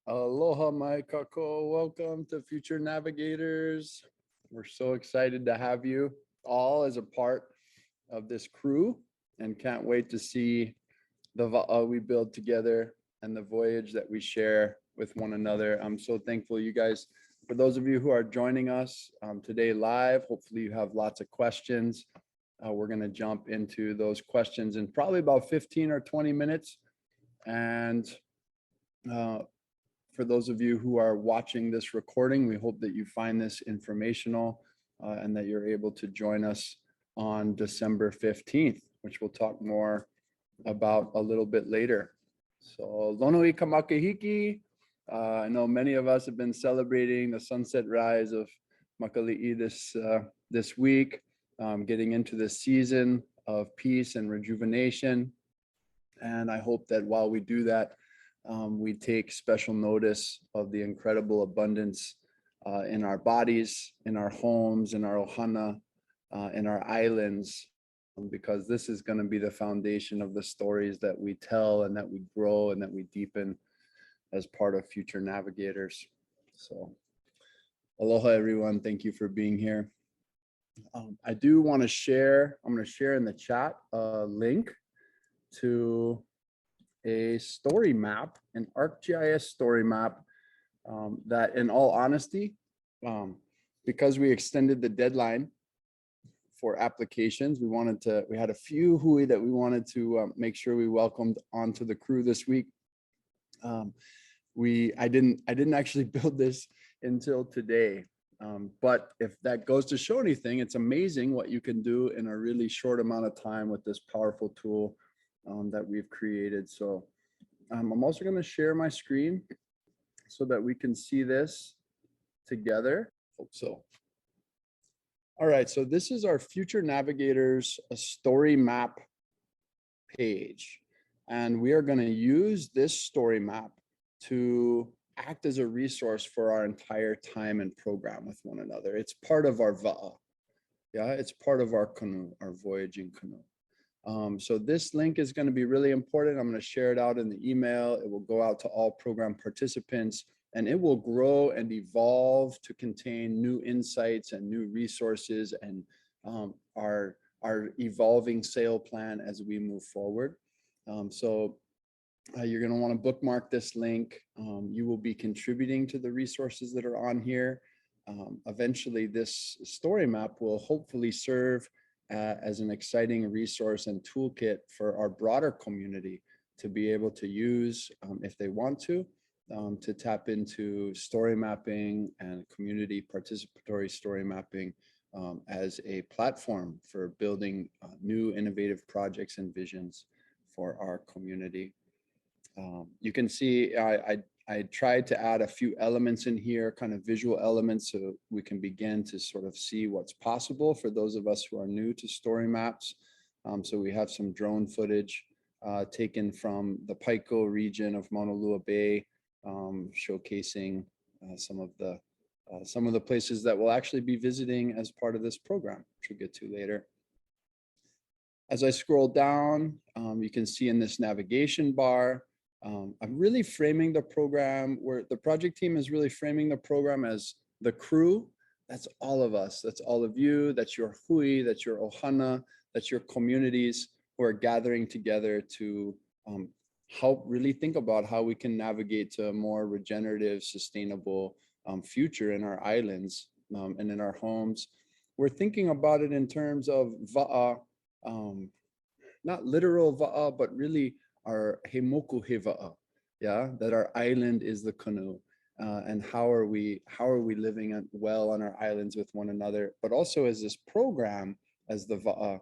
Aloha, my kako. Welcome to Future Navigators. We're so excited to have you all as a part of this crew and can't wait to see the va'a we build together and the voyage that we share with one another. I'm so thankful, you guys. For those of you who are joining us today live, hopefully you have lots of questions. We're going to jump into those questions in probably about 15 or 20 minutes. And for those of you who are watching this recording, we hope that you find this informational and that you're able to join us on December 15th, which we'll talk more about a little bit later. So Lonoi Kamakahiki. I know many of us have been celebrating the sunset rise of Makali'i this week, getting into the season of peace and rejuvenation. And I hope that while we do that, we take special notice of the incredible abundance in our bodies, in our homes, in our ohana, in our islands, because this is going to be the foundation of the stories that we tell and that we grow and that we deepen as part of Future Navigators. So aloha, everyone. Thank you for being here. I do want to share, I'm going to share in the chat a link to a story map, an ArcGIS story map that, in all honesty, because we extended the deadline for applications, we had a few hui that we wanted to make sure we welcomed onto the crew this week. I didn't actually build this until today. But if that goes to show anything, it's amazing what you can do in a really short amount of time with this powerful tool that we've created. So I'm also going to share my screen so that we can see this together. Hope so. All right, so this is our Future Navigators story map page. And we are going to use this story map to act as a resource for our entire time and program with one another. It's part of our va'a. Yeah, it's part of our canoe, our voyaging canoe. So this link is going to be really important. I'm going to share it out in the email. It will go out to all program participants, and it will grow and evolve to contain new insights and new resources and our evolving sail plan as we move forward. You're going to want to bookmark this link. You will be contributing to the resources that are on here. Eventually, this story map will hopefully serve as an exciting resource and toolkit for our broader community to be able to use if they want to tap into story mapping and community participatory story mapping as a platform for building new innovative projects and visions for our community. You can see I tried to add a few elements in here, kind of visual elements, so we can begin to sort of see what's possible for those of us who are new to story maps. So we have some drone footage taken from the Paiko region of Mauna Lua Bay, showcasing some of the places that we'll actually be visiting as part of this program, which we'll get to later. As I scroll down, you can see in this navigation bar, I'm really framing the program where the project team is really framing the program as the crew. That's all of us. That's all of you. That's your hui. That's your ohana. That's your communities who are gathering together to help really think about how we can navigate to a more regenerative, sustainable future in our islands and in our homes. We're thinking about it in terms of va'a, not literal va'a, but really our hemoku heva'a, yeah, that our island is the canoe, and how are we living well on our islands with one another, but also as this program, as the va'a,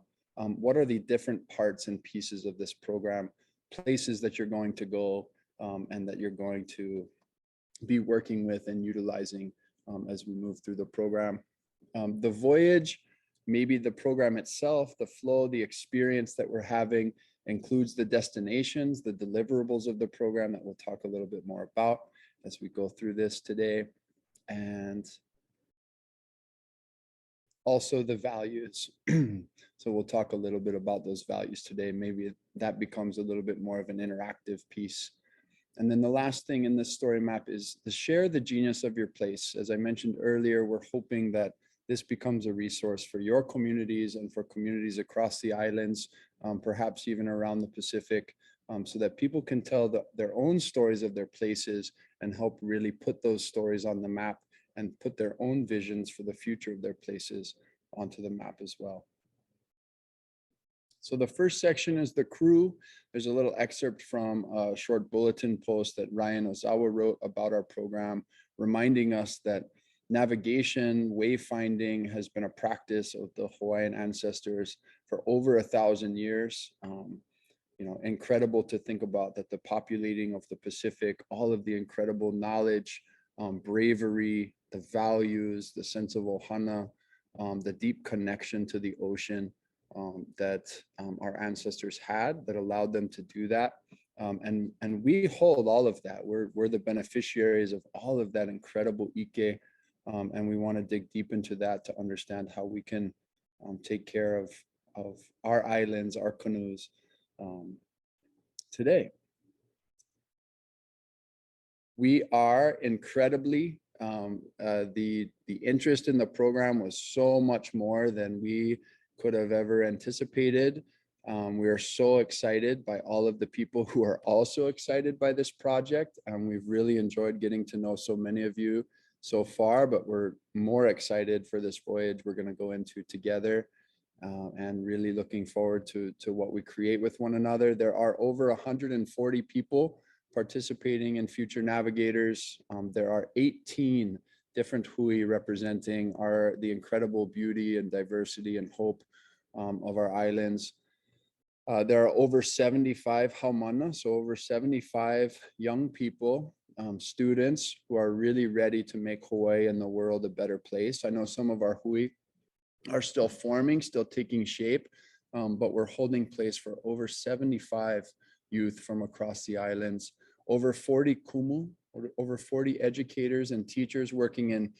what are the different parts and pieces of this program, places that you're going to go and that you're going to be working with and utilizing as we move through the program. The voyage, maybe the program itself, the flow, the experience that we're having includes the destinations, the deliverables of the program that we'll talk a little bit more about as we go through this today. And also the values. So we'll talk a little bit about those values today. Maybe that becomes a little bit more of an interactive piece And then the last thing in this story map is to share the genius of your place. As I mentioned earlier, we're hoping that this becomes a resource for your communities and for communities across the islands, perhaps even around the Pacific, so that people can tell their own stories of their places and help really put those stories on the map and put their own visions for the future of their places onto the map as well. So the first section is the crew. There's a little excerpt from a short bulletin post that Ryan Ozawa wrote about our program, reminding us that navigation, wayfinding has been a practice of the Hawaiian ancestors for over 1,000 years. You know, incredible to think about that the populating of the Pacific, all of the incredible knowledge, bravery, the values, the sense of ohana, the deep connection to the ocean, that our ancestors had that allowed them to do that. And we hold all of that. We're the beneficiaries of all of that incredible ike. And we want to dig deep into that to understand how we can take care of our islands, our canoes today. We are incredibly, the interest in the program was so much more than we could have ever anticipated. We are so excited by all of the people who are also excited by this project. We've really enjoyed getting to know so many of you so far, but we're more excited for this voyage we're going to go into together, and really looking forward to what we create with one another. There are over 140 people participating in Future Navigators. There are 18 different hui representing the incredible beauty and diversity and hope of our islands. There are over 75 haumana, so over 75 young people, students who are really ready to make Hawaii and the world a better place. I know some of our hui are still forming, still taking shape, but we're holding place for over 75 youth from across the islands, over 40 kumu, over 40 educators and teachers working in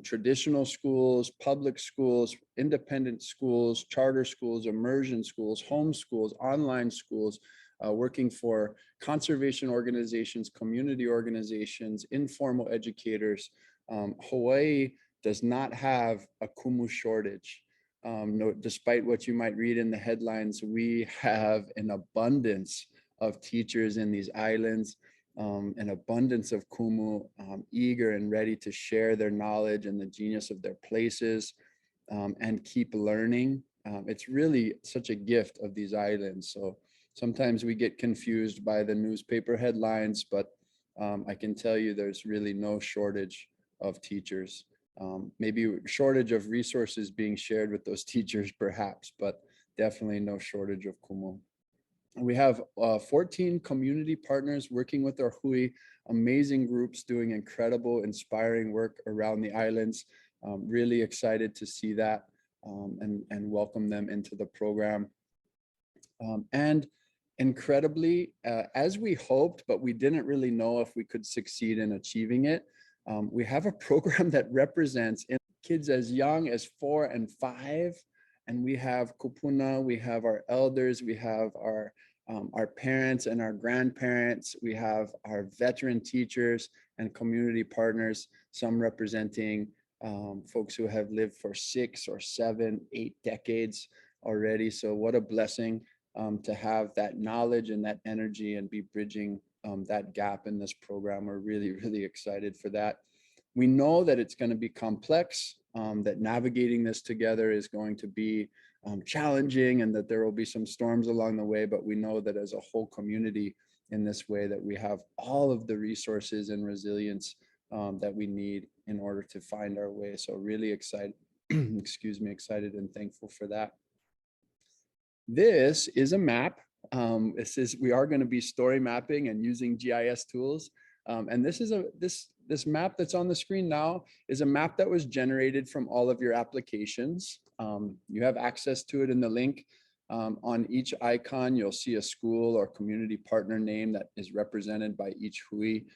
traditional schools, public schools, independent schools, charter schools, immersion schools, home schools, online schools, working for conservation organizations, community organizations, informal educators. Hawaii does not have a kumu shortage. No, despite what you might read in the headlines, we have an abundance of teachers in these islands, an abundance of kumu, eager and ready to share their knowledge and the genius of their places, and keep learning. It's really such a gift of these islands. So sometimes we get confused by the newspaper headlines, but I can tell you there's really no shortage of teachers. Maybe shortage of resources being shared with those teachers perhaps, but definitely no shortage of kumu. We have 14 community partners working with our hui, amazing groups doing incredible, inspiring work around the islands. Really excited to see that, and welcome them into the program. And incredibly, as we hoped, but we didn't really know if we could succeed in achieving it, we have a program that represents kids as young as 4 and 5, and we have kupuna, we have our elders, we have our parents and our grandparents, we have our veteran teachers and community partners, some representing folks who have lived for 6 or 7, 8 decades already. So what a blessing to have that knowledge and that energy and be bridging that gap in this program. We're really, really excited for that. We know that it's going to be complex, that navigating this together is going to be challenging, and that there will be some storms along the way, but we know that as a whole community in this way, that we have all of the resources and resilience that we need in order to find our way. So really excited, excuse me, excited and thankful for that. This is a map. We are going to be story mapping and using GIS tools. And this is this map that's on the screen now is a map that was generated from all of your applications. You have access to it in the link. On each icon, you'll see a school or community partner name that is represented by each hui.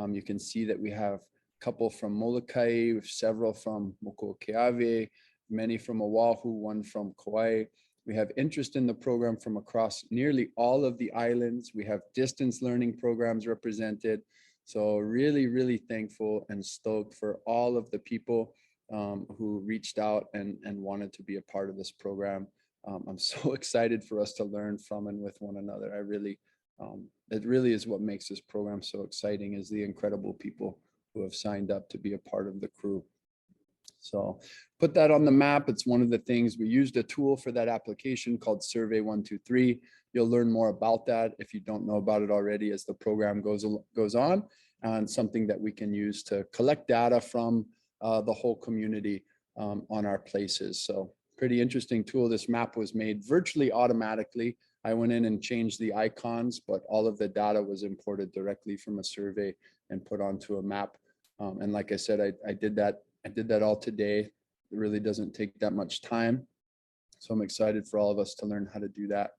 You can see that we have a couple from Molokai, we have several from Mokuokeawe, many from Oahu, one from Kauai. We have interest in the program from across nearly all of the islands. We have distance learning programs represented. So really, really thankful and stoked for all of the people who reached out and wanted to be a part of this program. I'm so excited for us to learn from and with one another. It really is what makes this program so exciting, is the incredible people who have signed up to be a part of the crew. So put that on the map. It's one of the things. We used a tool for that application called Survey 123. You'll learn more about that if you don't know about it already as the program goes on, and something that we can use to collect data from the whole community on our places. So pretty interesting tool. This map was made virtually automatically. I went in and changed the icons, but all of the data was imported directly from a survey and put onto a map. And like I said, I did that all today. It really doesn't take that much time. So I'm excited for all of us to learn how to do that.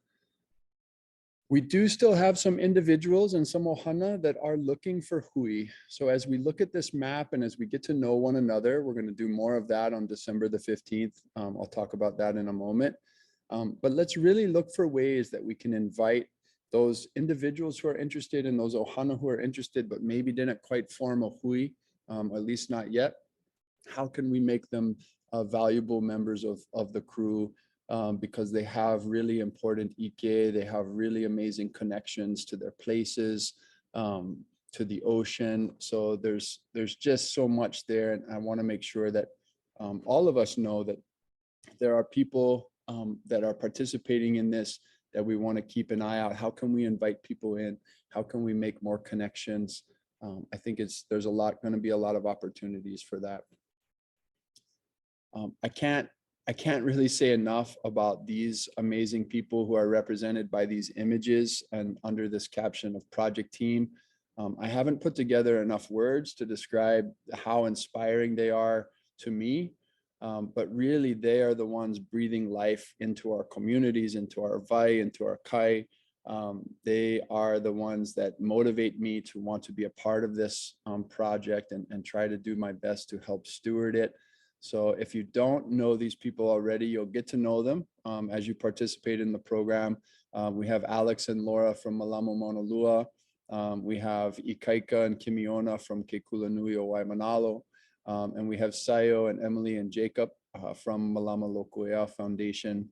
We do still have some individuals and some ohana that are looking for hui. So as we look at this map and as we get to know one another, we're going to do more of that on December the 15th. I'll talk about that in a moment. But let's really look for ways that we can invite those individuals who are interested and those ohana who are interested, but maybe didn't quite form a hui, at least not yet. How can we make them valuable members of the crew? Because they have really important ike, they have really amazing connections to their places, to the ocean. So there's just so much there, and I want to make sure that all of us know that there are people that are participating in this, that we want to keep an eye out. How can we invite people in? How can we make more connections? I think there's going to be a lot of opportunities for that. I can't really say enough about these amazing people who are represented by these images and under this caption of project team. I haven't put together enough words to describe how inspiring they are to me, but really they are the ones breathing life into our communities, into our vai, into our kai. They are the ones that motivate me to want to be a part of this project and try to do my best to help steward it. So if you don't know these people already, you'll get to know them as you participate in the program. We have Alex and Laura from Malamo Mauna Lua. We have Ikaika and Kimiona from Kekulanui o Waimanalo. And we have Sayo and Emily and Jacob from Malama Lokoea Foundation.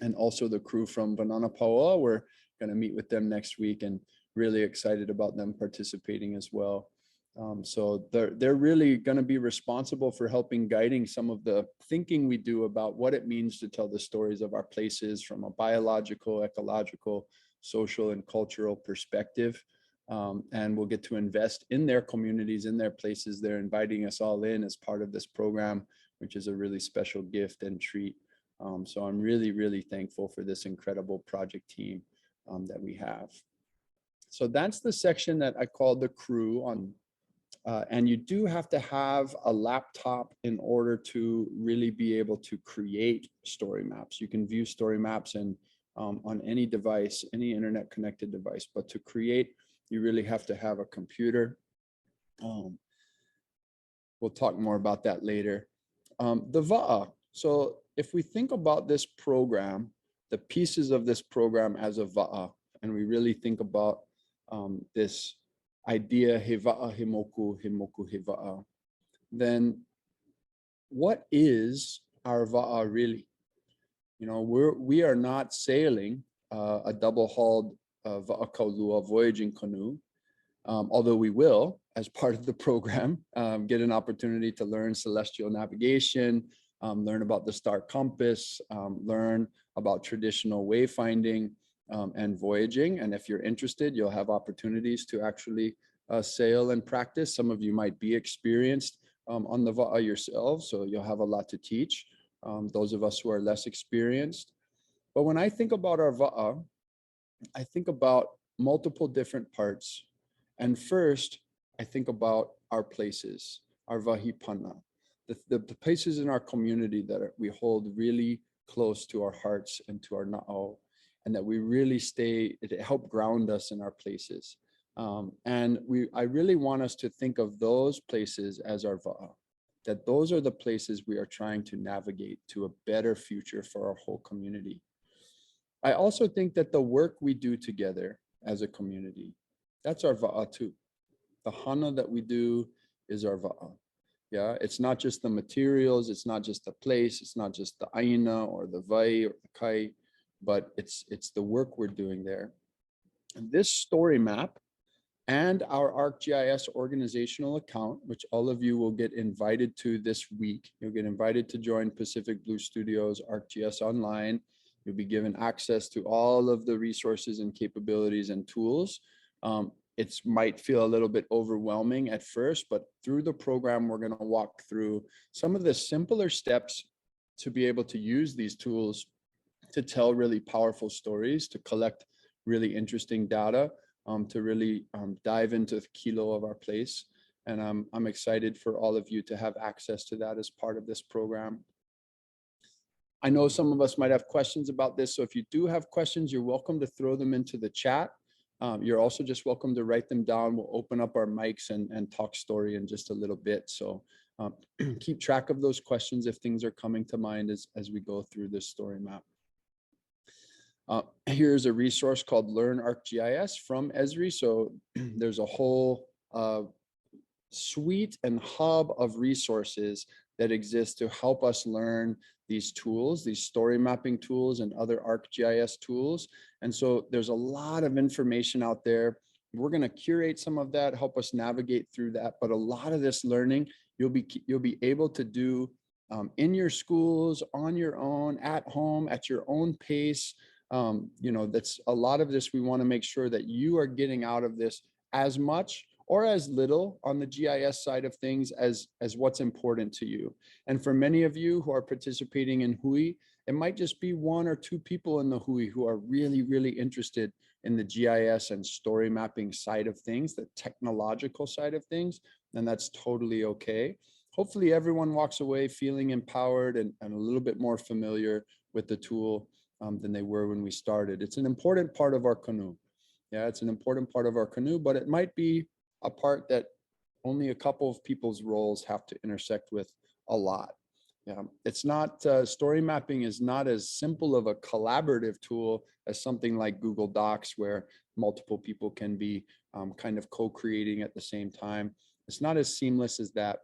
And also the crew from Banana Paoa. We're going to meet with them next week and really excited about them participating as well. So they're really going to be responsible for guiding some of the thinking we do about what it means to tell the stories of our places from a biological, ecological, social, and cultural perspective. And we'll get to invest in their communities, in their places. They're inviting us all in as part of this program, which is a really special gift and treat. So I'm really, really thankful for this incredible project team that we have. So that's the section that I called the crew on. And you do have to have a laptop in order to really be able to create story maps. You can view story maps on any device, any internet connected device, but to create, you really have to have a computer. We'll talk more about that later. The va'a. So if we think about this program, the pieces of this program as a va'a, and we really think about this idea, he va'a, he moku, he va'a, then what is our va'a really? You know, we are not sailing a double-hulled va'a kaulua voyaging canoe, although we will, as part of the program, get an opportunity to learn celestial navigation, learn about the star compass, learn about traditional wayfinding, and voyaging. And if you're interested, you'll have opportunities to actually sail and practice. Some of you might be experienced on the va'a yourselves, so you'll have a lot to teach those of us who are less experienced. But when I think about our va'a, I think about multiple different parts. And first, I think about our places, our vahipana, the places in our community that we hold really close to our hearts and to our na'au, and that we really help ground us in our places. And I really want us to think of those places as our va'a, that those are the places we are trying to navigate to a better future for our whole community. I also think that the work we do together as a community, that's our va'a too. The hana that we do is our va'a. Yeah, it's not just the materials, it's not just the place, it's not just the aina or the vai or the kai, but it's the work we're doing there. And this story map and our ArcGIS organizational account, which all of you will get invited to this week. You'll get invited to join Pacific Blue Studios ArcGIS Online. You'll be given access to all of the resources and capabilities and tools. It might feel a little bit overwhelming at first, but through the program, we're going to walk through some of the simpler steps to be able to use these tools to tell really powerful stories, to collect really interesting data, to really dive into the kilo of our place. And I'm excited for all of you to have access to that as part of this program. I know some of us might have questions about this, so if you do have questions, you're welcome to throw them into the chat. You're also just welcome to write them down. We'll open up our mics and talk story in just a little bit. So keep track of those questions if things are coming to mind as we go through this story map. Here's a resource called Learn ArcGIS from Esri. So there's a whole suite and hub of resources that exist to help us learn these tools, these story mapping tools and other ArcGIS tools. And so there's a lot of information out there. We're going to curate some of that, help us navigate through that. But a lot of this learning you'll be able to do in your schools, on your own, at home, at your own pace. You know, that's a lot of this. We want to make sure that you are getting out of this as much or as little on the GIS side of things as what's important to you. And for many of you who are participating in Hui, it might just be one or two people in the Hui who are really, really interested in the GIS and story mapping side of things, the technological side of things, and that's totally okay. Hopefully everyone walks away feeling empowered and a little bit more familiar with the tool than they were when we started. It's an important part of our canoe. Yeah, it's an important part of our canoe, but it might be a part that only a couple of people's roles have to intersect with a lot. Yeah, it's not, story mapping is not as simple of a collaborative tool as something like Google Docs, where multiple people can be kind of co-creating at the same time. It's not as seamless as that.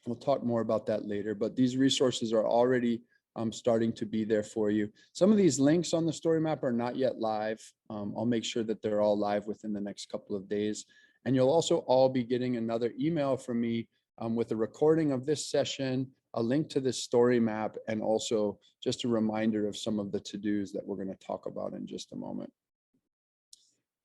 We'll talk more about that later, but these resources are already starting to be there for you. Some of these links on the story map are not yet live. I'll make sure that they're all live within the next couple of days. And you'll also all be getting another email from me with a recording of this session, a link to this story map, and also just a reminder of some of the to-dos that we're going to talk about in just a moment.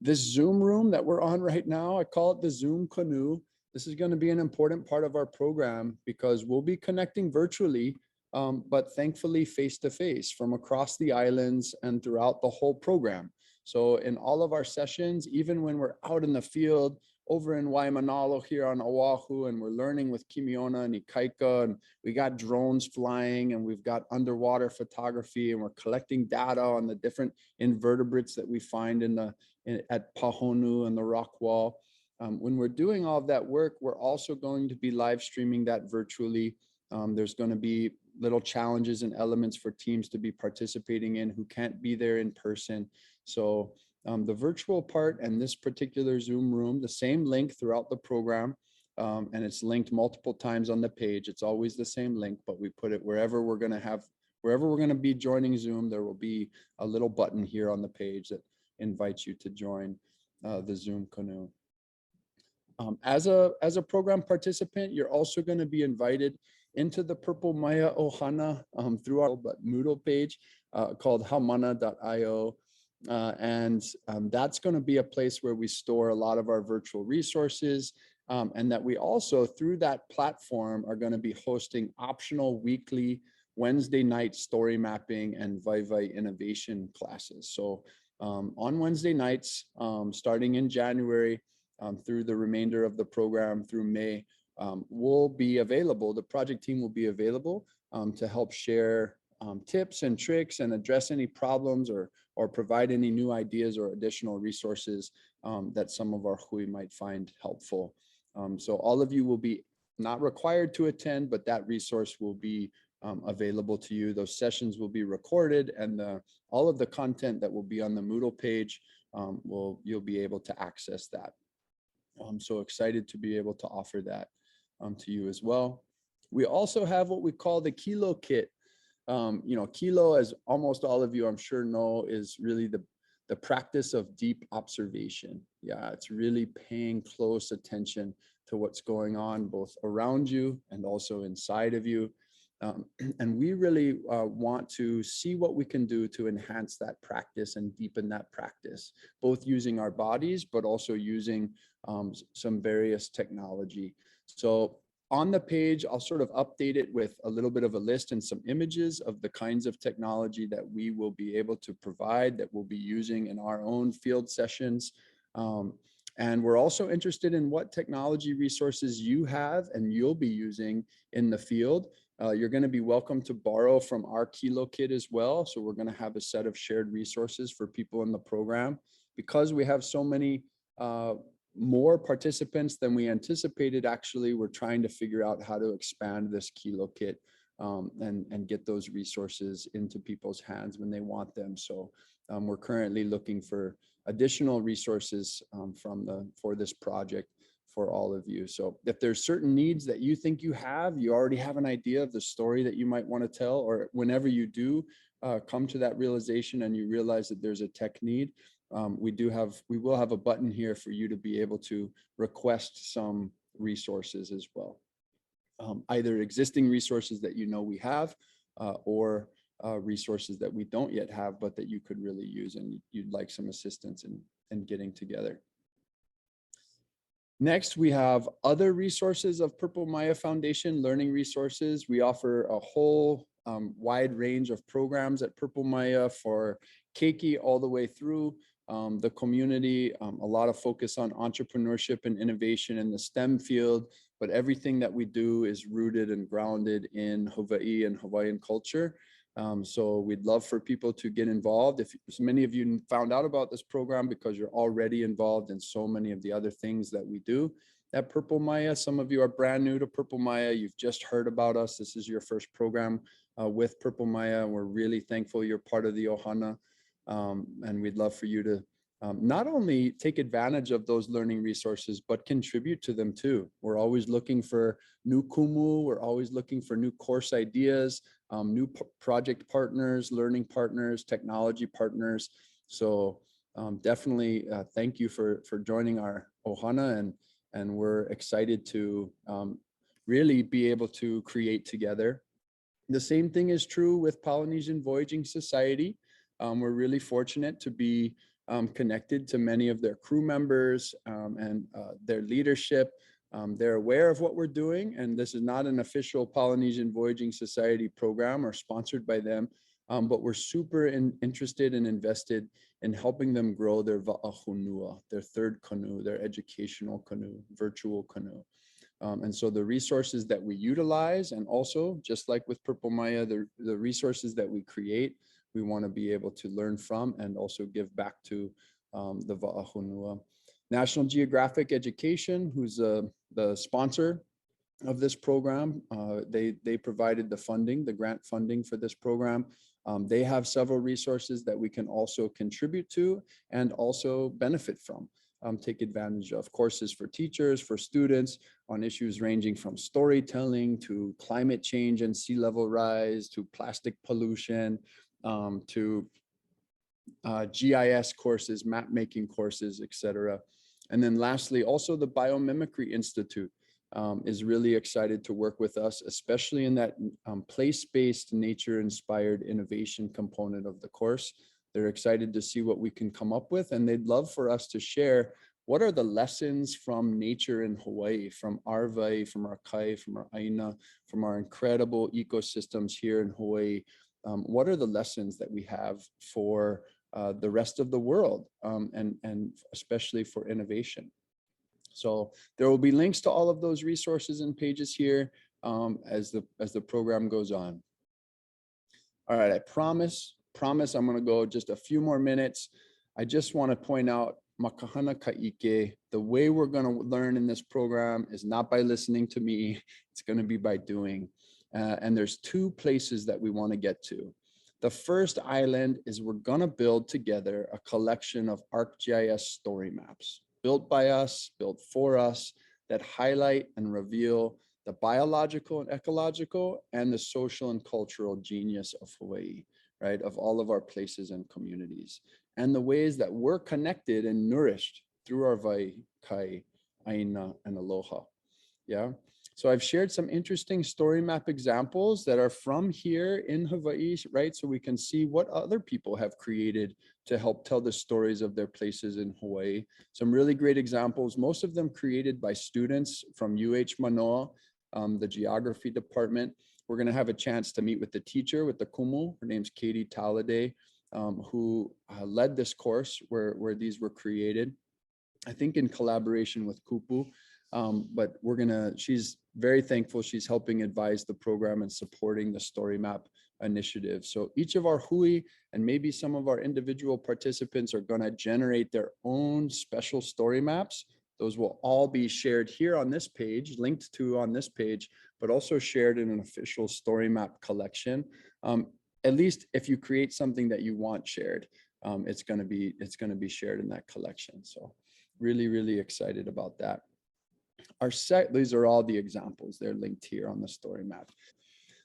This Zoom room that we're on right now, I call it the Zoom canoe. This is going to be an important part of our program because we'll be connecting virtually, but thankfully face-to-face from across the islands and throughout the whole program. So in all of our sessions, even when we're out in the field, over in Waimanalo here on Oahu, and we're learning with Kimiona and Ikaika, and we got drones flying, and we've got underwater photography, and we're collecting data on the different invertebrates that we find at Pahonu and the rock wall. When we're doing all of that work, we're also going to be live streaming that virtually. There's going to be little challenges and elements for teams to be participating in who can't be there in person. So the virtual part and this particular Zoom room, the same link throughout the program, and it's linked multiple times on the page. It's always the same link, but we put it wherever we're going to be joining Zoom. There will be a little button here on the page that invites you to join the Zoom canoe. As a program participant, you're also going to be invited into the Purple Maya Ohana through our Moodle page called haumana.io. And that's going to be a place where we store a lot of our virtual resources, and that we also, through that platform, are going to be hosting optional weekly Wednesday night story mapping and Vai innovation classes. So on Wednesday nights, starting in January through the remainder of the program through May, will be available. The project team will be available to help share tips and tricks and address any problems or provide any new ideas or additional resources that some of our hui might find helpful. So all of you will be not required to attend, but that resource will be available to you. Those sessions will be recorded, and all of the content that will be on the Moodle page, you'll be able to access that. I'm so excited to be able to offer that to you as well. We also have what we call the Kilo Kit. Kilo, as almost all of you I'm sure know, is really the practice of deep observation. Yeah, it's really paying close attention to what's going on both around you and also inside of you. And we really want to see what we can do to enhance that practice and deepen that practice, both using our bodies, but also using some various technology. So on the page, I'll sort of update it with a little bit of a list and some images of the kinds of technology that we will be able to provide, that we'll be using in our own field sessions. And we're also interested in what technology resources you have and you'll be using in the field. You're going to be welcome to borrow from our Kilo Kit as well. So we're going to have a set of shared resources for people in the program. Because we have so many more participants than we anticipated, actually, we're trying to figure out how to expand this Kilo Kit and get those resources into people's hands when they want them. So we're currently looking for additional resources for this project for all of you. So if there's certain needs that you think you already have an idea of the story that you might want to tell, or whenever you do come to that realization and you realize that there's a tech need, we will have a button here for you to be able to request some resources as well. Either existing resources that we have, or resources that we don't yet have, but that you could really use and you'd like some assistance in getting together. Next, we have other resources of Purple Maya Foundation, learning resources. We offer a whole wide range of programs at Purple Maya for Keiki all the way through the community, a lot of focus on entrepreneurship and innovation in the STEM field, but everything that we do is rooted and grounded in Hawaii and Hawaiian culture. So we'd love for people to get involved. If many of you found out about this program because you're already involved in so many of the other things that we do at Purple Maya. Some of you are brand new to Purple Maya. You've just heard about us. This is your first program with Purple Maya. We're really thankful you're part of the Ohana. And we'd love for you to not only take advantage of those learning resources, but contribute to them too. We're always looking for new kumu. We're always looking for new course ideas, new project partners, learning partners, technology partners. So definitely thank you for joining our Ohana, and we're excited to really be able to create together. The same thing is true with Polynesian Voyaging Society. We're really fortunate to be connected to many of their crew members and their leadership. They're aware of what we're doing, and this is not an official Polynesian Voyaging Society program or sponsored by them, but we're super interested and invested in helping them grow their va'ahunua, their third canoe, their educational canoe, virtual canoe. And so the resources that we utilize, and also just like with Purple Maya, the resources that we create, we want to be able to learn from and also give back to the Va'ahunua. National Geographic Education, who's the sponsor of this program, they provided the funding, the grant funding for this program. They have several resources that we can also contribute to and also benefit from. Take advantage of courses for teachers, for students on issues ranging from storytelling to climate change and sea level rise to plastic pollution, to GIS courses, map making courses, etc. And then lastly, also the Biomimicry Institute is really excited to work with us, especially in that place-based, nature-inspired innovation component of the course. They're excited to see what we can come up with, and they'd love for us to share what are the lessons from nature in Hawaii, from our vai, from our kai, from our aina, from our incredible ecosystems here in Hawaii. What are the lessons that we have for the rest of the world, and especially for innovation? So there will be links to all of those resources and pages here as the program goes on. All right, I promise I'm going to go just a few more minutes. I just want to point out makahana ka'ike. The way we're going to learn in this program is not by listening to me. It's going to be by doing. And there's two places that we want to get to. The first island is we're going to build together a collection of ArcGIS story maps built by us, built for us, that highlight and reveal the biological and ecological and the social and cultural genius of Hawaii, right? Of all of our places and communities, and the ways that we're connected and nourished through our vai, kai, aina, and aloha. Yeah. So I've shared some interesting story map examples that are from here in Hawaii, right? So we can see what other people have created to help tell the stories of their places in Hawaii. Some really great examples, most of them created by students from Manoa, the geography department. We're going to have a chance to meet with the teacher, with the kumu. Her name's Katie Talladay, who led this course where these were created, I think in collaboration with Kupu. But she's very thankful. She's helping advise the program and supporting the story map initiative. So each of our hui and maybe some of our individual participants are going to generate their own special story maps. Those will all be shared here on this page, linked to on this page, but also shared in an official story map collection. At least if you create something that you want shared, it's going to be shared in that collection. So really, really excited about that. These are all the examples. They're linked here on the story map.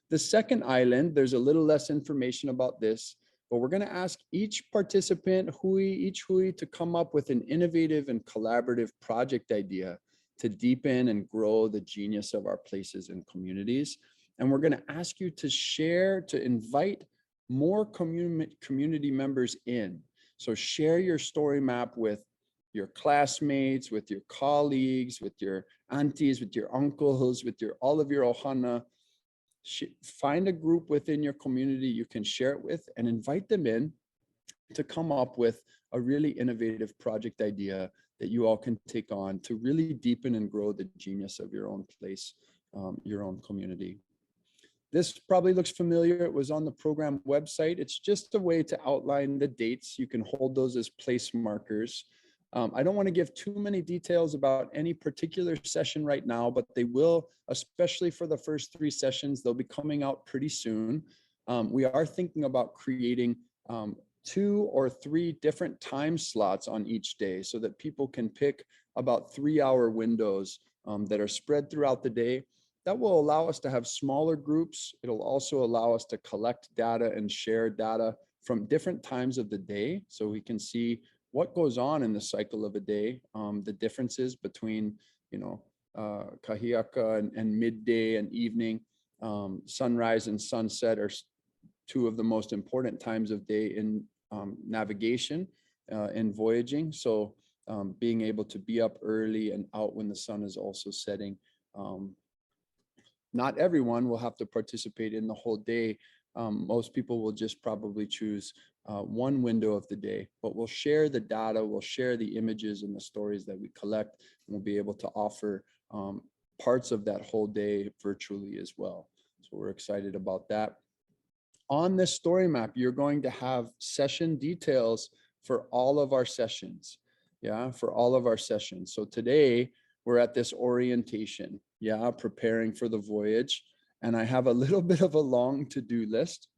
The second island, there's a little less information about this, but we're going to ask each participant, each hui, to come up with an innovative and collaborative project idea to deepen and grow the genius of our places and communities. And we're going to ask you to invite more community members in. So share your story map with your classmates, with your colleagues, with your aunties, with your uncles, with all of your ohana. Find a group within your community you can share it with and invite them in to come up with a really innovative project idea that you all can take on to really deepen and grow the genius of your own place, your own community. This probably looks familiar. It was on the program website. It's just a way to outline the dates. You can hold those as place markers. I don't want to give too many details about any particular session right now, but they will, especially for the first 3 sessions, they'll be coming out pretty soon. We are thinking about creating 2 or 3 different time slots on each day so that people can pick about 3-hour windows that are spread throughout the day. That will allow us to have smaller groups. It'll also allow us to collect data and share data from different times of the day so we can see what goes on in the cycle of a day, the differences between, kahiaka and midday and evening. Sunrise and sunset are 2 of the most important times of day in navigation, in voyaging. So being able to be up early and out when the sun is also setting. Not everyone will have to participate in the whole day. Most people will just probably choose 1 window of the day, but we'll share the data, we'll share the images and the stories that we collect, and we'll be able to offer parts of that whole day virtually as well. So we're excited about that. On this story map, you're going to have session details for all of our sessions. Yeah, for all of our sessions. So today we're at this orientation, preparing for the voyage. And I have a little bit of a long to-do list.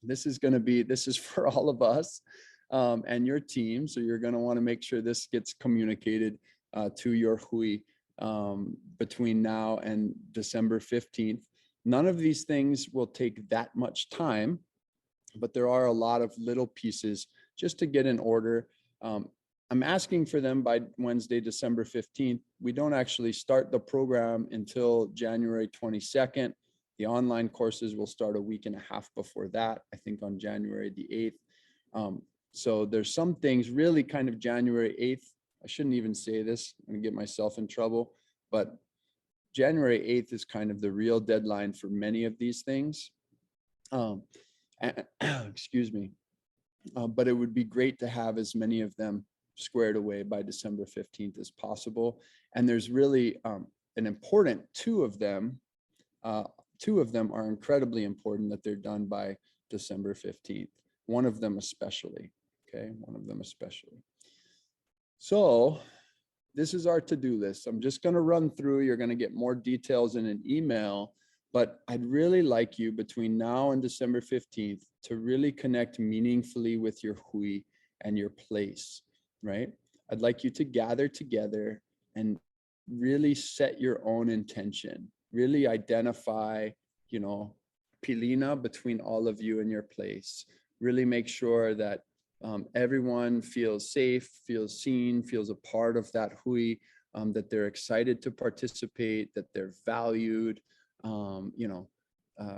This is for all of us and your team. So you're going to want to make sure this gets communicated to your hui between now and December 15th. None of these things will take that much time, but there are a lot of little pieces just to get in order. I'm asking for them by Wednesday, December 15th. We don't actually start the program until January 22nd. The online courses will start a week and a half before that, I think on January the 8th. So there's some things really kind of January 8th. I shouldn't even say this, I'm gonna get myself in trouble, but January 8th is kind of the real deadline for many of these things. Excuse me. But it would be great to have as many of them squared away by December 15th as possible. And there's really an important 2 of them. 2 of them are incredibly important that they're done by December 15th. One of them especially, okay? One of them especially. So this is our to-do list. I'm just gonna run through, you're gonna get more details in an email, But I'd really like you between now and December 15th to really connect meaningfully with your hui and your place, right? I'd like you to gather together and really set your own intention, really identify, pilina between all of you and your place. Really make sure that everyone feels safe, feels seen, feels a part of that hui, that they're excited to participate, that they're valued,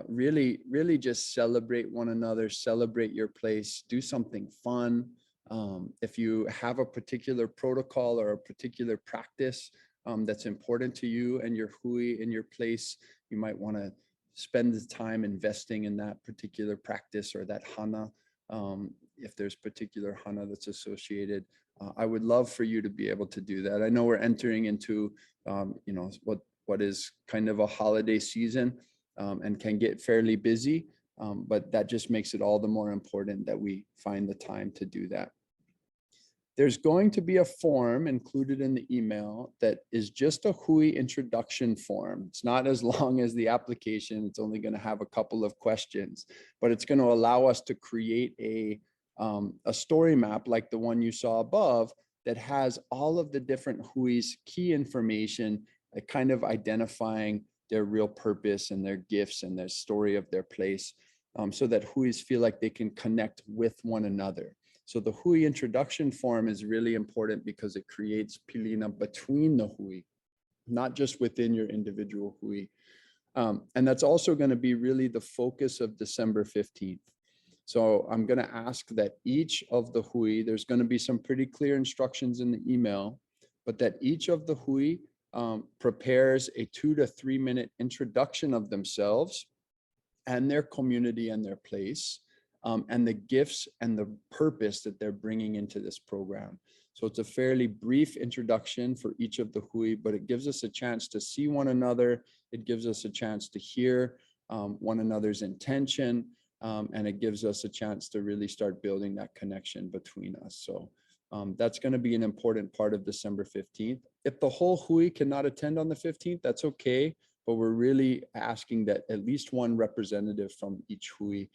really just celebrate one another, celebrate your place, do something fun. If you have a particular protocol or a particular practice that's important to you and your hui in your place, you might want to spend the time investing in that particular practice or that hana. If there's particular hana that's associated, I would love for you to be able to do that. I know we're entering into, what is kind of a holiday season, and can get fairly busy, but that just makes it all the more important that we find the time to do that. There's going to be a form included in the email that is just a hui introduction form. It's not as long as the application. It's only going to have a couple of questions, but it's going to allow us to create a story map like the one you saw above that has all of the different hui's key information, kind of identifying their real purpose and their gifts and their story of their place, so that hui's feel like they can connect with one another. So the hui introduction form is really important because it creates pilina between the hui, not just within your individual hui. And that's also going to be really the focus of December 15th. So I'm going to ask that each of the hui, there's going to be some pretty clear instructions in the email, but that each of the hui prepares a 2 to 3 minute introduction of themselves and their community and their place, and the gifts and the purpose that they're bringing into this program. So it's a fairly brief introduction for each of the hui, but it gives us a chance to see one another. It gives us a chance to hear one another's intention, and it gives us a chance to really start building that connection between us. So that's going to be an important part of December 15th. If the whole hui cannot attend on the 15th, that's okay, but we're really asking that at least one representative from each hui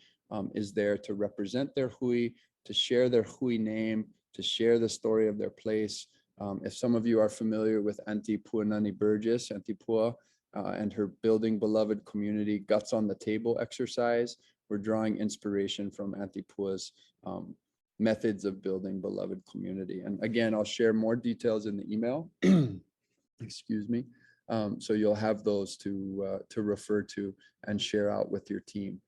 is there to represent their hui, to share their hui name, to share the story of their place. If some of you are familiar with Auntie Puanani Burgess, Auntie Pua, and her Building Beloved Community Guts on the Table exercise, we're drawing inspiration from Auntie Pua's methods of building beloved community. And again, I'll share more details in the email. Excuse me. So you'll have those to refer to and share out with your team.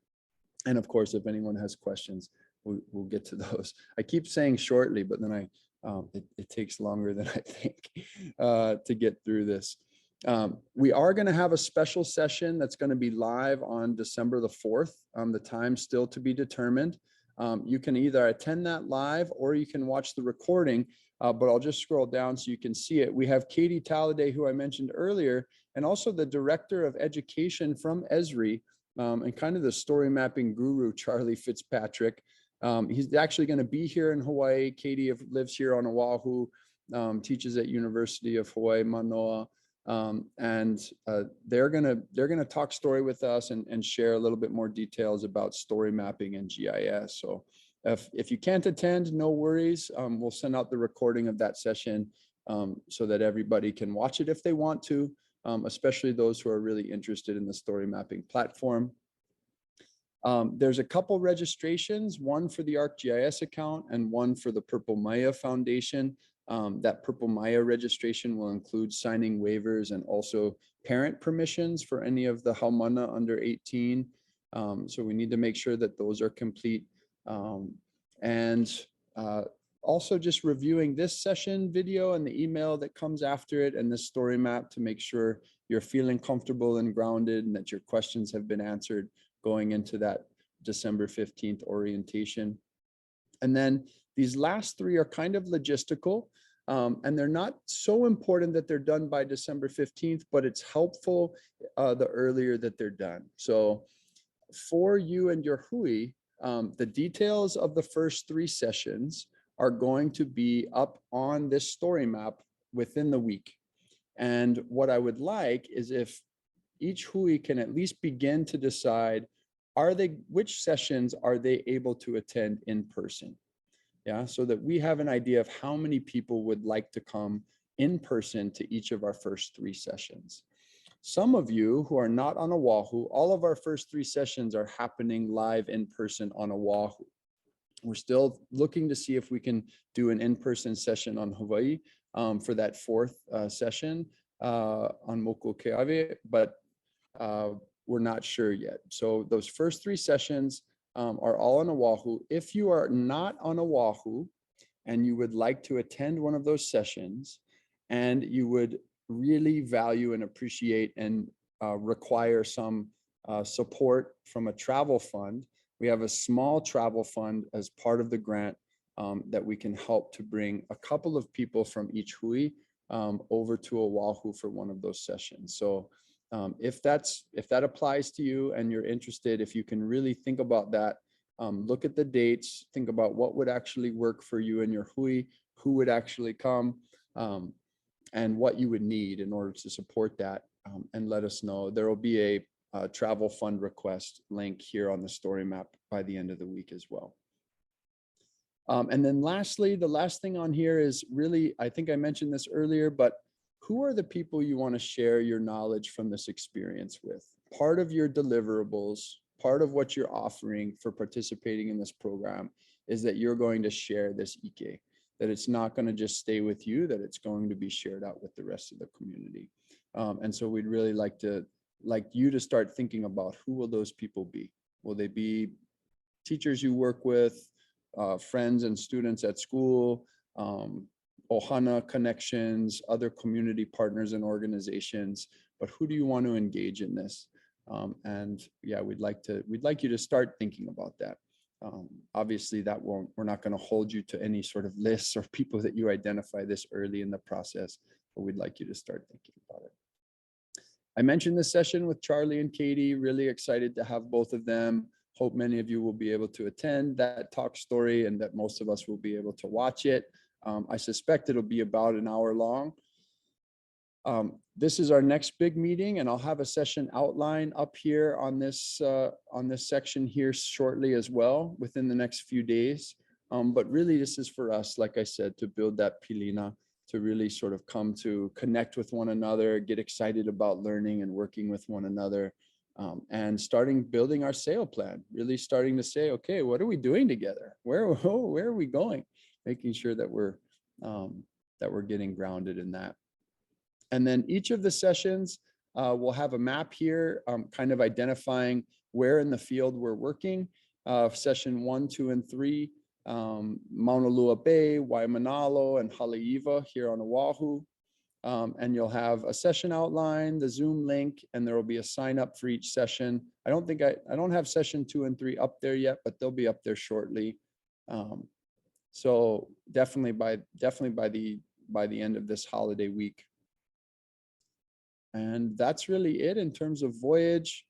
And of course, if anyone has questions, we'll get to those. I keep saying shortly, but then it takes longer than I think to get through this. We are going to have a special session that's going to be live on December the 4th. The time still to be determined. You can either attend that live or you can watch the recording, but I'll just scroll down so you can see it. We have Katie Talladay, who I mentioned earlier, and also the Director of Education from Esri, and kind of the story mapping guru, Charlie Fitzpatrick. He's actually going to be here in Hawaii. Katie lives here on Oahu, teaches at University of Hawaii, Manoa. And they're gonna talk story with us and share a little bit more details about story mapping and GIS. So if you can't attend, no worries. We'll send out the recording of that session so that everybody can watch it if they want to, especially those who are really interested in the story mapping platform. There's a couple registrations, one for the ArcGIS account and one for the Purple Maya Foundation. That Purple Maya registration will include signing waivers and also parent permissions for any of the Haumana under 18. So we need to make sure that those are complete. Also just reviewing this session video and the email that comes after it and the story map to make sure you're feeling comfortable and grounded and that your questions have been answered going into that December 15th orientation. And then these last three are kind of logistical, and they're not so important that they're done by December 15th, but it's helpful the earlier that they're done. So for you and your hui, the details of the first three sessions are going to be up on this story map within the week. And what I would like is if each hui can at least begin to decide, which sessions are they able to attend in person? Yeah, so that we have an idea of how many people would like to come in person to each of our first 3 sessions. Some of you who are not on Oahu, all of our first 3 sessions are happening live in person on Oahu. We're still looking to see if we can do an in-person session on Hawaii for that 4th session on Moko Keawe, but we're not sure yet. So those first 3 sessions are all on Oahu. If you are not on Oahu and you would like to attend one of those sessions, and you would really value and appreciate and require some support from a travel fund, we have a small travel fund as part of the grant that we can help to bring a couple of people from each hui over to Oahu for one of those sessions. So if that applies to you and you're interested, if you can really think about that, look at the dates, think about what would actually work for you and your hui, who would actually come, and what you would need in order to support that, and let us know. There will be a travel fund request link here on the story map by the end of the week as well. And then lastly, the last thing on here is really, I think I mentioned this earlier, but who are the people you want to share your knowledge from this experience with? Part of your deliverables, part of what you're offering for participating in this program is that you're going to share this ike, that it's not going to just stay with you, that it's going to be shared out with the rest of the community. And so we'd really like you to start thinking about who will those people be? Will they be teachers you work with, friends and students at school, Ohana connections, other community partners and organizations, but who do you want to engage in this? And yeah, we'd like you to start thinking about that. Obviously we're not going to hold you to any sort of lists or people that you identify this early in the process, but we'd like you to start thinking about it. I mentioned this session with Charlie and Katie, really excited to have both of them. Hope many of you will be able to attend that talk story and that most of us will be able to watch it. I suspect it'll be about an hour long. This is our next big meeting, and I'll have a session outline up here on this section here shortly as well within the next few days. But really this is for us, like I said, to build that pilina, to really sort of come to connect with one another, get excited about learning and working with one another, and building our sail plan, really starting to say, okay, what are we doing together? Where are we going? Making sure that we're getting grounded in that. And then each of the sessions will have a map here, kind of identifying where in the field we're working. Session 1, 2, and 3, Mauna Lua Bay, Waimanalo, and Haleiwa here on Oahu. And you'll have a session outline, the Zoom link, and there will be a sign up for each session. I don't have session 2 and 3 up there yet, but they'll be up there shortly. So definitely by the end of this holiday week. And that's really it in terms of Voyage.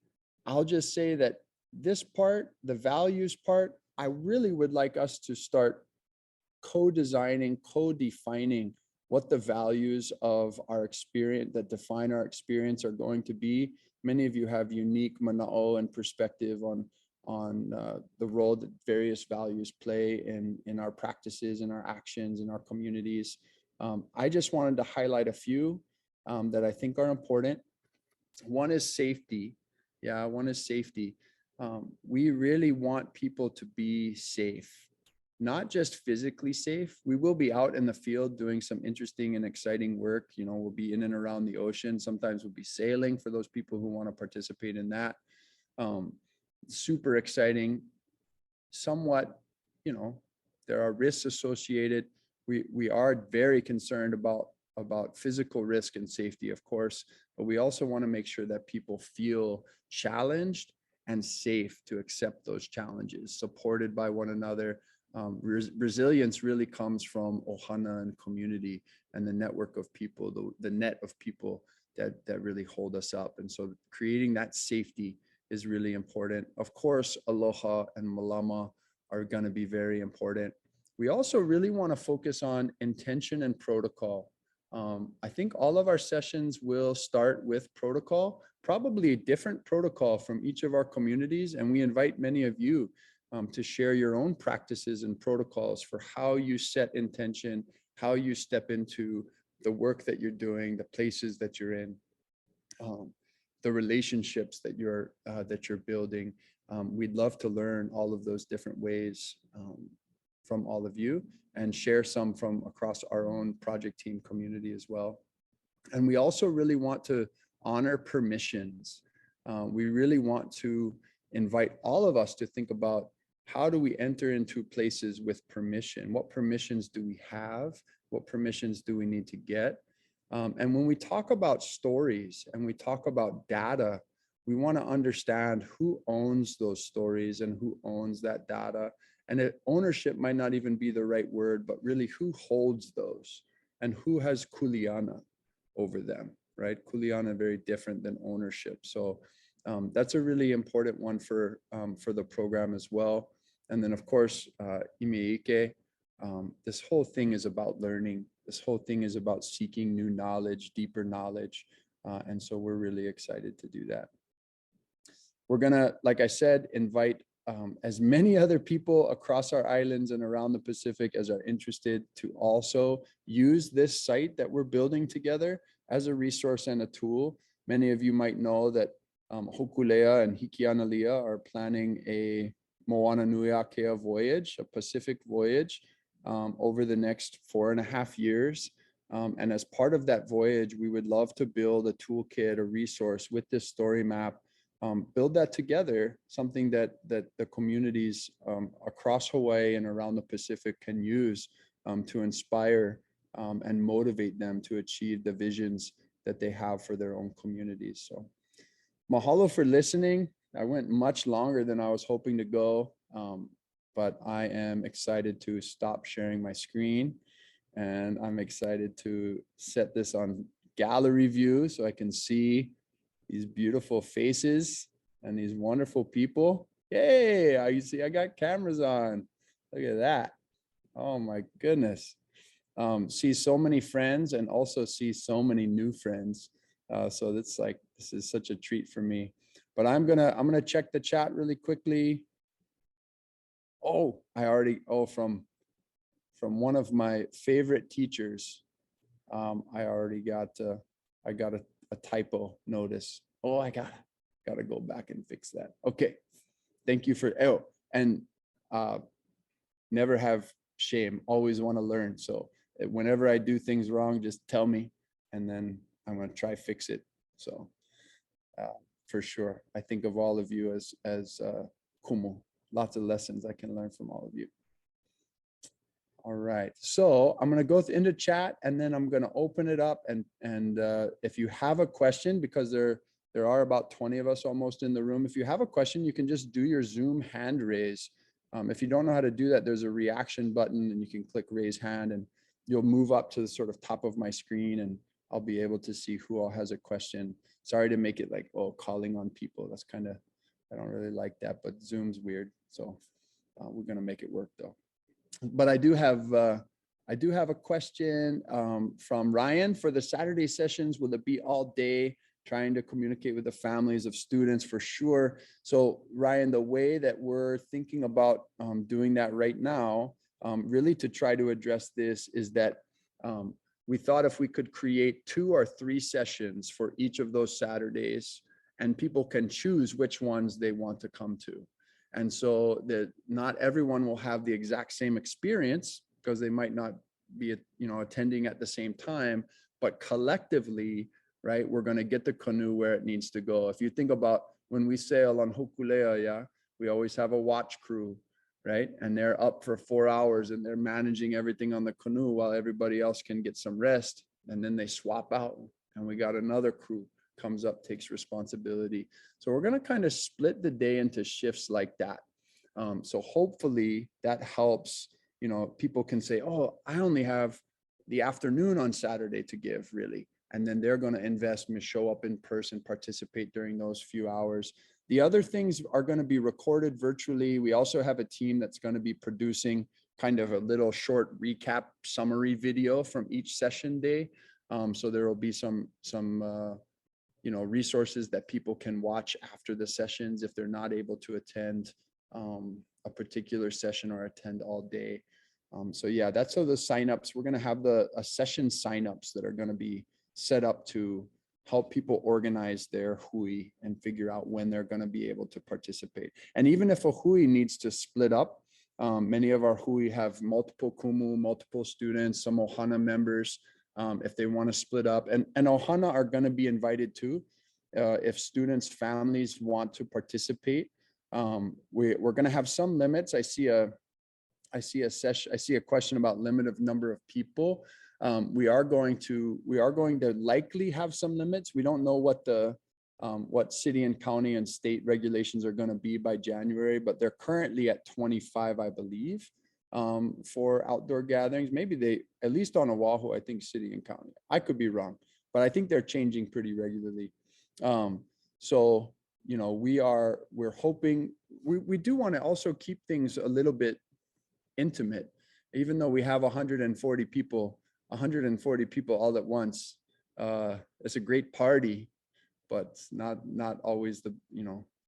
I'll just say that this part, the values part, I really would like us to start co-designing, co-defining what the values of our experience that define our experience are going to be. Many of you have unique mana'o and perspective on the role that various values play in our practices, in our actions, in our communities. I just wanted to highlight a few that I think are important. One is safety. Yeah, one is safety. We really want people to be safe, not just physically safe. We will be out in the field doing some interesting and exciting work. You know, we'll be in and around the ocean. Sometimes we'll be sailing for those people who want to participate in that. Super exciting. Somewhat, you know, there are risks associated. We are very concerned about physical risk and safety, of course, but we also want to make sure that people feel challenged and safe to accept those challenges, supported by one another. Resilience really comes from ohana and community and the network of people, the net of people that really hold us up. And so creating that safety is really important. Of course, aloha and malama are going to be very important. We also really want to focus on intention and protocol. I think all of our sessions will start with protocol, probably a different protocol from each of our communities. And we invite many of you to share your own practices and protocols for how you set intention, how you step into the work that you're doing, the places that you're in, the relationships that you're building. We'd love to learn all of those different ways from all of you and share some from across our own project team community as well. And we also really want to honor permissions. We really want to invite all of us to think about, how do we enter into places with permission? What permissions do we have? What permissions do we need to get? And when we talk about stories and we talk about data, we want to understand who owns those stories and who owns that data. And ownership might not even be the right word, but really who holds those and who has kuleana over them, right? Kuleana very different than ownership. So that's a really important one for the program as well. And then of course, Imiike, this whole thing is about learning. This whole thing is about seeking new knowledge, deeper knowledge. And so we're really excited to do that. We're gonna, like I said, invite as many other people across our islands and around the Pacific as are interested to also use this site that we're building together as a resource and a tool. Many of you might know that Hokulea and Hikianalia are planning a Moana Nui Akea voyage, a Pacific voyage, over the next 4.5 years. And as part of that voyage, we would love to build a toolkit, a resource with this story map, build that together, something that the communities across Hawaii and around the Pacific can use to inspire and motivate them to achieve the visions that they have for their own communities. So mahalo for listening. I went much longer than I was hoping to go, but I am excited to stop sharing my screen, and I'm excited to set this on gallery view so I can see these beautiful faces and these wonderful people. Yay, you see I got cameras on. Look at that. Oh my goodness. See so many friends and also see so many new friends. So that's like, this is such a treat for me. But I'm gonna check the chat really quickly. Oh, from one of my favorite teachers. I already got a typo notice. Oh, I gotta go back and fix that. Okay, thank you for and never have shame. Always want to learn. So whenever I do things wrong, just tell me, and then I'm gonna try fix it. So for sure, I think of all of you as kumu. Lots of lessons I can learn from all of you. All right, so I'm going to go into chat and then I'm going to open it up. And if you have a question, because there are about 20 of us almost in the room, if you have a question, you can just do your Zoom hand raise. If you don't know how to do that, there's a reaction button and you can click raise hand and you'll move up to the sort of top of my screen and I'll be able to see who all has a question. Sorry to make it like, oh, calling on people. That's kind of, I don't really like that, but Zoom's weird. So we're going to make it work though. But I do have a question from Ryan. For the Saturday sessions, will it be all day, trying to communicate with the families of students? For sure. So Ryan, the way that we're thinking about doing that right now, really to try to address this, is that we thought if we could create 2 or 3 sessions for each of those Saturdays, and people can choose which ones they want to come to. And so that not everyone will have the exact same experience because they might not be, attending at the same time, but collectively, right, we're going to get the canoe where it needs to go. If you think about when we sail on Hokulea, yeah, we always have a watch crew, right? And they're up for 4 hours and they're managing everything on the canoe while everybody else can get some rest. And then they swap out and we got another crew comes up, takes responsibility. So we're going to kind of split the day into shifts like that. So hopefully that helps, people can say, oh, I only have the afternoon on Saturday to give, really. And then they're going to invest and show up in person, participate during those few hours. The other things are going to be recorded virtually. We also have a team that's going to be producing kind of a little short recap summary video from each session day. So there will be some resources that people can watch after the sessions if they're not able to attend a particular session or attend all day. So yeah, that's how the signups. We're going to have a session signups that are going to be set up to help people organize their hui and figure out when they're going to be able to participate. And even if a hui needs to split up, many of our hui have multiple kumu, multiple students, some ohana members. If they want to split up, and ohana are going to be invited too. If students' families want to participate, we're going to have some limits. I see a question about limit of number of people. We are going to likely have some limits. We don't know what city and county and state regulations are going to be by January, but they're currently at 25, I believe, for outdoor gatherings. Maybe they, at least on Oahu, I think city and county. I could be wrong, but I think they're changing pretty regularly. So, we're hoping, we do want to also keep things a little bit intimate, even though we have 140 people all at once. It's a great party, but not always the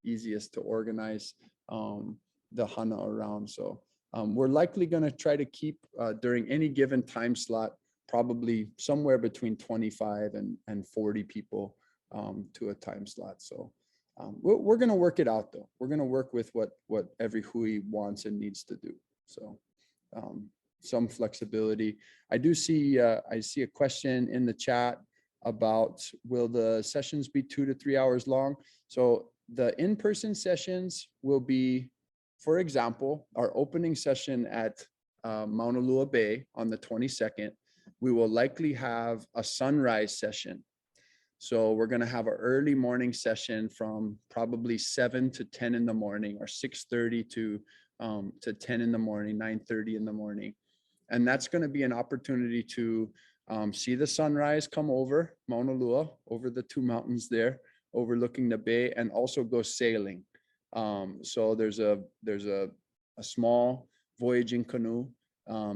easiest to organize the hana around. So we're likely going to try to keep during any given time slot probably somewhere between 25 and 40 people to a time slot. So we're going to work it out, though. We're going to work with what every hui wants and needs to do. So some flexibility. I see a question in the chat about, will the sessions be 2 to 3 hours long? So the in-person sessions will be, for example, our opening session at Mauna Lua Bay on the 22nd. We will likely have a sunrise session. So we're going to have an early morning session from probably 7 to 10 in the morning, or 6:30 to 10 in the morning, 9:30 in the morning. And that's going to be an opportunity to see the sunrise come over Mauna Lua, over the two mountains there, overlooking the bay, and also go sailing. So there's a small voyaging canoe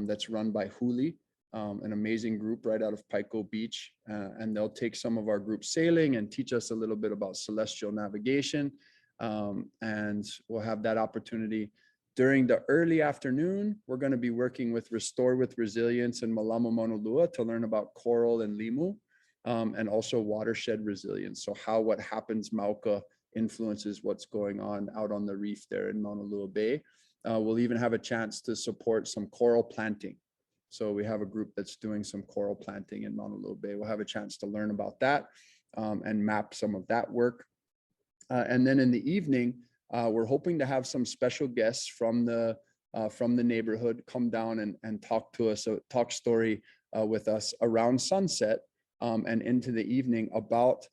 that's run by Huli, an amazing group right out of Paiko Beach. And they'll take some of our group sailing and teach us a little bit about celestial navigation. And we'll have that opportunity. During the early afternoon, we're going to be working with Restore with Resilience and Malama Mauna Lua to learn about coral and limu, and also watershed resilience. So how what happens Mauka influences what's going on out on the reef there in Mauna Lua Bay. We'll even have a chance to support some coral planting. So we have a group that's doing some coral planting in Mauna Lua Bay. We'll have a chance to learn about that and map some of that work. And then in the evening, we're hoping to have some special guests from the neighborhood come down and talk to us, talk story with us around sunset and into the evening about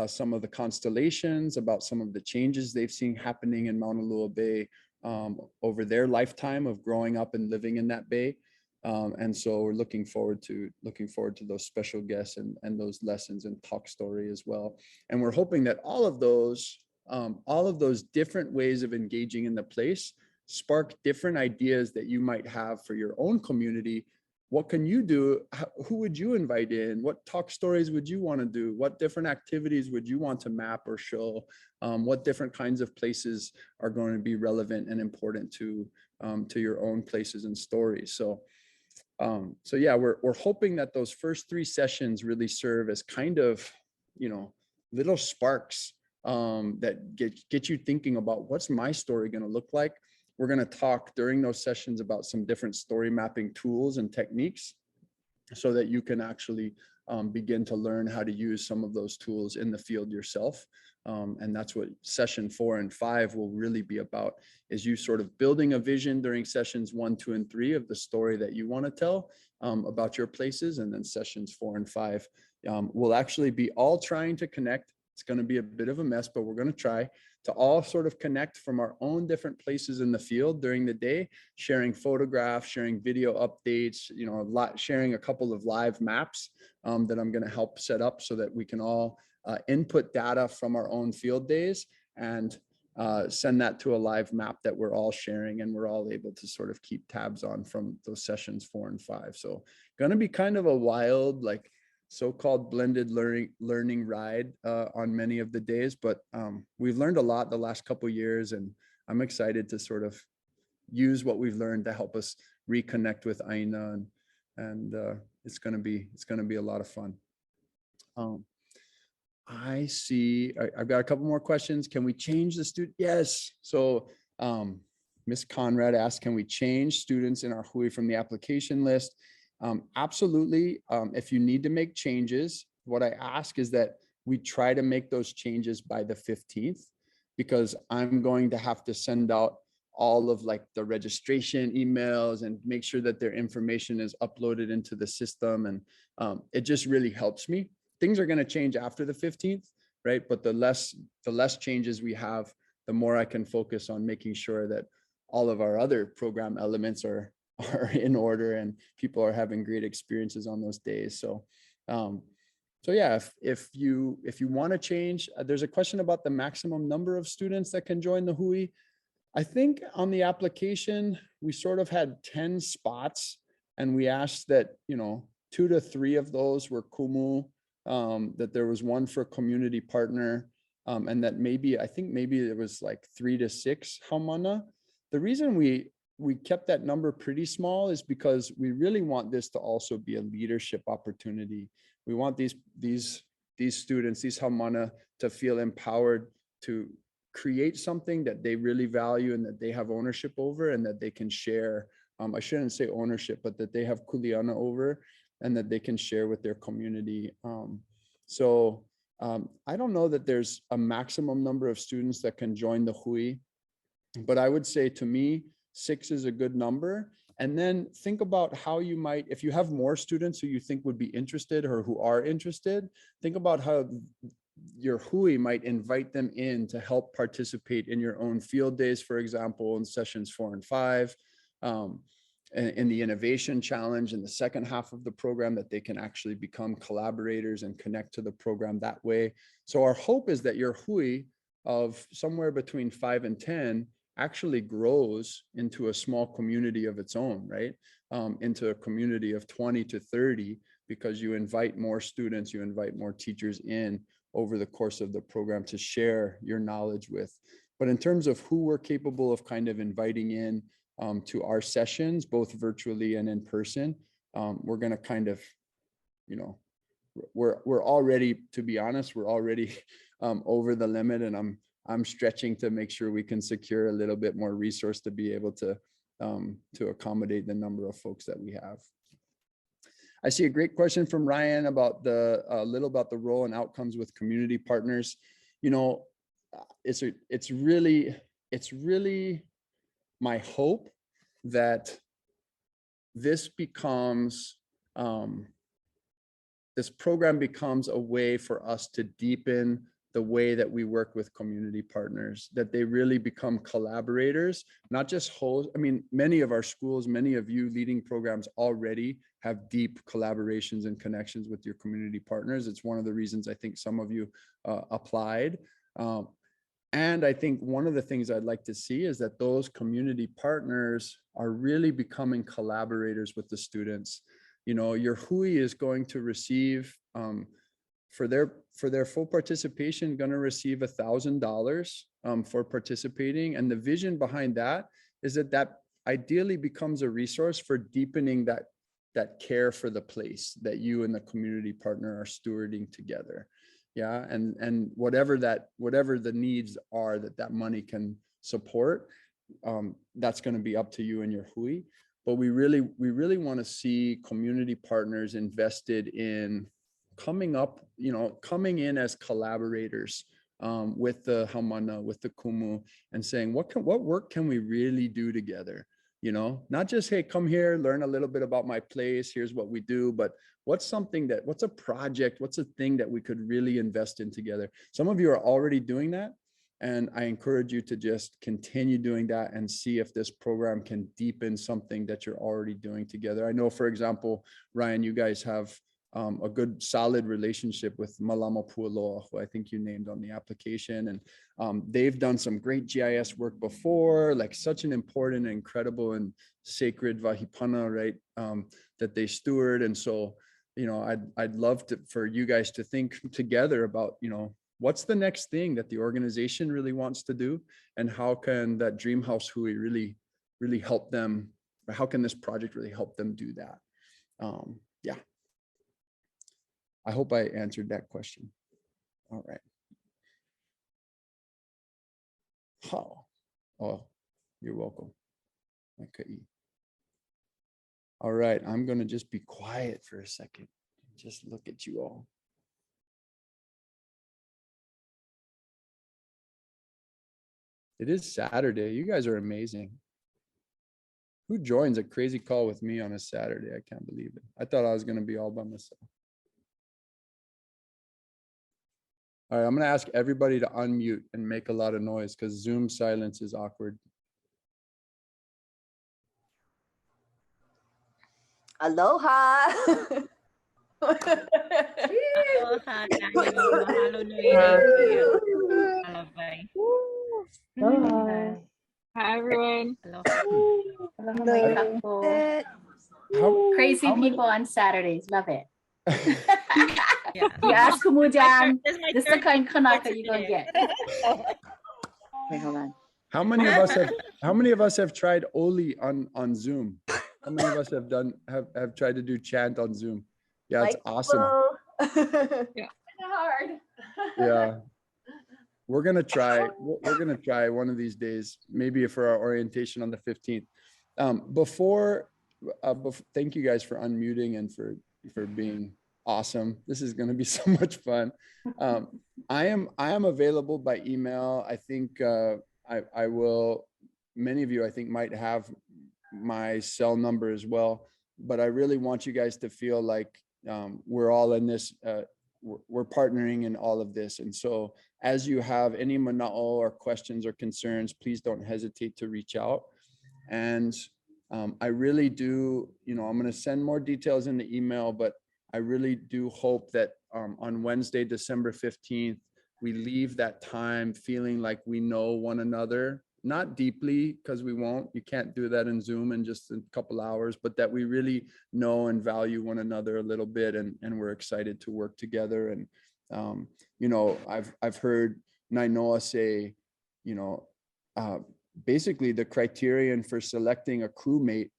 some of the constellations, about some of the changes they've seen happening in Mauna Lua Bay over their lifetime of growing up and living in that bay. And so we're looking forward to those special guests and those lessons and talk story as well. And we're hoping that all of those different ways of engaging in the place spark different ideas that you might have for your own community. What can you do? Who would you invite in? What talk stories would you want to do? What different activities would you want to map or show? What different kinds of places are going to be relevant and important to your own places and stories? So yeah, we're hoping that those first 3 sessions really serve as kind of, little sparks that get you thinking about, what's my story going to look like? We're going to talk during those sessions about some different story mapping tools and techniques so that you can actually begin to learn how to use some of those tools in the field yourself. And that's what session 4 and 5 will really be about, is you sort of building a vision during sessions 1, 2, and 3 of the story that you want to tell about your places. And then sessions 4 and 5 will actually be all trying to connect. It's going to be a bit of a mess, but we're going to try to all sort of connect from our own different places in the field during the day, sharing photographs, sharing video updates, sharing a couple of live maps that I'm going to help set up so that we can all input data from our own field days and send that to a live map that we're all sharing and we're all able to sort of keep tabs on from those sessions 4 and 5. So going to be kind of a wild, so-called blended learning ride on many of the days, but we've learned a lot the last couple of years, and I'm excited to sort of use what we've learned to help us reconnect with Aina, and it's going to be a lot of fun. I see. I've got a couple more questions. Can we change the student? Yes. So Ms. Conrad asked, can we change students in our Hui from the application list? Absolutely. If you need to make changes, what I ask is that we try to make those changes by the 15th, because I'm going to have to send out all of like the registration emails and make sure that their information is uploaded into the system. And it just really helps me. Things are going to change after the 15th, right? But the less changes we have, the more I can focus on making sure that all of our other program elements are in order and people are having great experiences on those days. So yeah, if you want to change, there's a question about the maximum number of students that can join the Hui. I think on the application, we sort of had 10 spots, and we asked that, 2 to 3 of those were Kumu, that there was 1 for community partner, and that I think maybe there was like 3 to 6 Haumana. The reason we kept that number pretty small is because we really want this to also be a leadership opportunity. We want these students, these Haumana, to feel empowered to create something that they really value and that they have ownership over, and that they can share. I shouldn't say ownership, but that they have kuleana over, and that they can share with their community. I don't know that there's a maximum number of students that can join the Hui, but I would say, to me, 6 is a good number. And then think about how you might, if you have more students who you think would be interested or who are interested, think about how your Hui might invite them in to help participate in your own field days, for example, in sessions 4 and 5, in the innovation challenge in the second half of the program, that they can actually become collaborators and connect to the program that way. So our hope is that your Hui of somewhere between 5 and 10 actually grows into a small community of its own, right? Into a community of 20 to 30, because you invite more students, you invite more teachers in over the course of the program to share your knowledge with. But in terms of who we're capable of kind of inviting in to our sessions, both virtually and in person, we're going to kind of, we're already, to be honest, we're already over the limit, and I'm stretching to make sure we can secure a little bit more resource to be able to accommodate the number of folks that we have. I see a great question from Ryan about a little about the role and outcomes with community partners. It's really my hope that this program becomes a way for us to deepen the way that we work with community partners, that they really become collaborators, not just hosts. I mean, many of our schools, many of you leading programs already have deep collaborations and connections with your community partners. It's one of the reasons I think some of you applied. And I think one of the things I'd like to see is that those community partners are really becoming collaborators with the students. Your Hui is going to receive, for their full participation, going to receive $1,000 for participating. And the vision behind that is that ideally becomes a resource for deepening that care for the place that you and the community partner are stewarding together. Yeah, and whatever the needs are that money can support, that's going to be up to you and your Hui. But we really want to see community partners invested in coming in as collaborators with the Haumana, with the Kumu, and saying, what work can we really do together? Not just, hey, come here, learn a little bit about my place, here's what we do, but what's a project, what's a thing that we could really invest in together? Some of you are already doing that, and I encourage you to just continue doing that and see if this program can deepen something that you're already doing together. I know, for example, Ryan, you guys have a good solid relationship with Malama Pualoa, who I think you named on the application. And they've done some great GIS work before, like such an important, incredible, and sacred Vahipana, right? That they steward. And so I'd love for you guys to think together about, what's the next thing that the organization really wants to do, and how can that Dream House Hui really help them, or how can this project really help them do that? Yeah. I hope I answered that question. All right. Oh, you're welcome. Okay. All right, I'm gonna just be quiet for a second. Just look at you all. It is Saturday. You guys are amazing. Who joins a crazy call with me on a Saturday? I can't believe it. I thought I was gonna be all by myself. All right, I'm gonna ask everybody to unmute and make a lot of noise because Zoom silence is awkward. Aloha. Aloha tayo. Mahalo nui. Alabay. Aloha. Hi, everyone. Aloha. Aloha, my couple. Crazy how many- people on Saturdays. Love it. Yeah. You ask Kumujan, This is my this is the third kind of kanak that today. you're gonna get. Wait, hold on. How many of us have tried Oli on Zoom? How many of us have tried to do chant on Zoom? Yeah, it's awesome. Hard. Yeah. We're gonna try one of these days, maybe for our orientation on the 15th. Before, thank you guys for unmuting and for being awesome. This is gonna be so much fun. I am available by email. I think I will. Many of you, I think, might have my cell number as well. But I really want you guys to feel like we're all in this. We're partnering in all of this, and so as you have any mana'o or questions or concerns, please don't hesitate to reach out. And I really do, I'm going to send more details in the email, but I really do hope that on Wednesday, December 15th, we leave that time feeling like we know one another, not deeply, because we won't, you can't do that in Zoom in just a couple hours, but that we really know and value one another a little bit, and we're excited to work together. And I've heard Nainoa say, basically the criterion for selecting a crewmate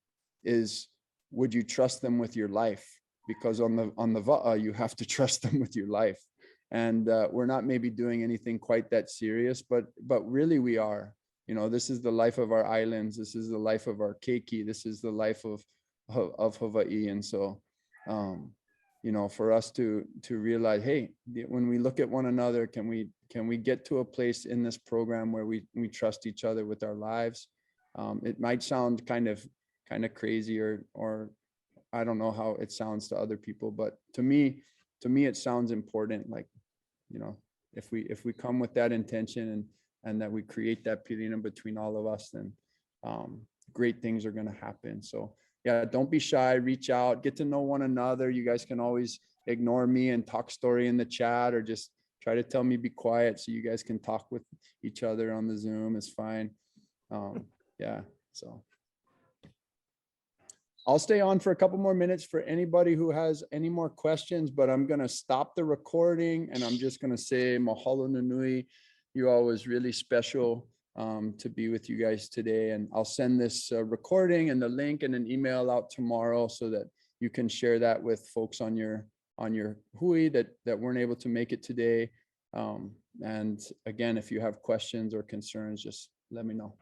is, would you trust them with your life? Because on the va'a, you have to trust them with your life. And we're not maybe doing anything quite that serious, but really we are. This is the life of our islands. This is the life of our keiki. This is the life of Hawaii. And so, for us to realize, hey, when we look at one another, can we get to a place in this program where we trust each other with our lives? It might sound kind of crazy, or I don't know how it sounds to other people, but to me it sounds important. Like, if we come with that intention and that we create that pilina between all of us, then great things are going to happen. So yeah, don't be shy, reach out, get to know one another. You guys can always ignore me and talk story in the chat, or just try to tell me be quiet so you guys can talk with each other on the Zoom. It's fine. Yeah, so I'll stay on for a couple more minutes for anybody who has any more questions, but I'm going to stop the recording and I'm just going to say mahalo nui. You all was really special to be with you guys today. And I'll send this recording and the link and an email out tomorrow so that you can share that with folks on your hui that weren't able to make it today. And again, if you have questions or concerns, just let me know.